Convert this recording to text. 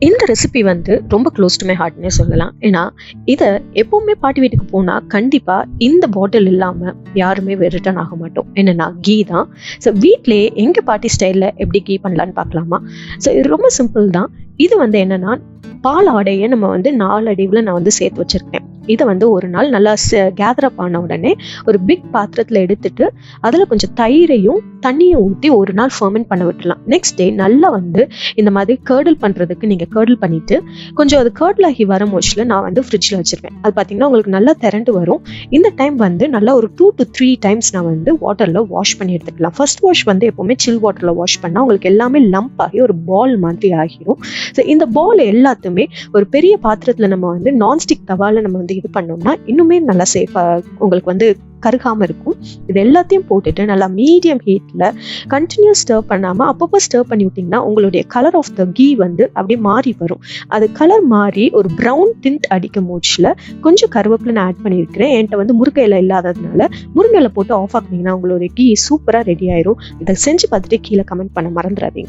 இந்த ரெசிபி வந்து ரொம்ப க்ளோஸ் டு மை ஹார்ட்னே சொல்லலாம். ஏன்னா இதை எப்பவுமே பாட்டி வீட்டுக்கு போனால் கண்டிப்பாக இந்த பாட்டில் இல்லாமல் யாருமே ரிட்டர்ன் ஆக மாட்டோம். என்னென்னா கீ தான். ஸோ வீட்டிலேயே எங்கள் பாட்டி ஸ்டைலில் எப்படி கீ பண்ணலான்னு பார்க்கலாமா? ஸோ இது ரொம்ப சிம்பிள் தான். இது வந்து என்னென்னா பால் ஆடையை நம்ம வந்து 4 அடிவில் நான் வந்து சேர்த்து வச்சுருக்கேன். இதை வந்து ஒரு நாள் நல்லா கேதர் அப் ஆன உடனே ஒரு பிக் பாத்திரத்தில் எடுத்துட்டு அதில் கொஞ்சம் தயிரையும் தண்ணியும் ஊற்றி ஒரு நாள் ஃபர்மெண்ட் பண்ண விட்டுலாம். நெக்ஸ்ட் டே நல்லா வந்து இந்த மாதிரி கர்டில் பண்ணுறதுக்கு நீங்கள் கர்டில் பண்ணிவிட்டு கொஞ்சம் அது கர்டில் ஆகி வர மோச்சில் நான் வந்து ஃப்ரிட்ஜில் வச்சுருப்பேன். அது பார்த்தீங்கன்னா உங்களுக்கு நல்லா திரண்டு வரும். இந்த டைம் வந்து நல்லா ஒரு 2 to 3 டைம்ஸ் நான் வந்து வாட்டரில் வாஷ் பண்ணி எடுத்துக்கலாம். ஃபர்ஸ்ட் வாஷ் வந்து எப்போவுமே சில் வாட்டரில் வாஷ் பண்ணால் உங்களுக்கு எல்லாமே லம்ப் ஆகி ஒரு பால் மாதிரி ஆகிரும். ஸோ இந்த பால் எல்லாத்துமே ஒரு பெரிய பாத்திரத்தில் நம்ம வந்து நான்ஸ்டிக் தவாவில் நம்ம வந்து இது பண்ணோம்னா இன்னுமே நல்லா சேஃபாக உங்களுக்கு வந்து கருகாமல் இருக்கும். இது எல்லாத்தையும் போட்டுட்டு நல்லா மீடியம் ஹீட்டில் கண்டினியூஸ் ஸ்டர் பண்ணாமல் அப்பப்போ ஸ்டர் பண்ணி விட்டிங்கன்னா உங்களுடைய கலர் ஆஃப் த கீ வந்து அப்படியே மாறி வரும். அது கலர் மாறி ஒரு ப்ரௌன் டிண்ட் அடிக்கும் மோச்சில் கொஞ்சம் கருவேப்பிலை நான் ஆட் பண்ணியிருக்கிறேன். என்கிட்ட வந்து முருங்கையில இல்லாததுனால முருங்கையில போட்டு ஆஃப் ஆக்குனீங்கன்னா உங்களுடைய கீ சூப்பராக ரெடி ஆயிரும். இதை செஞ்சு பார்த்துட்டு கீழே கமெண்ட் பண்ண மறந்துடாதீங்க.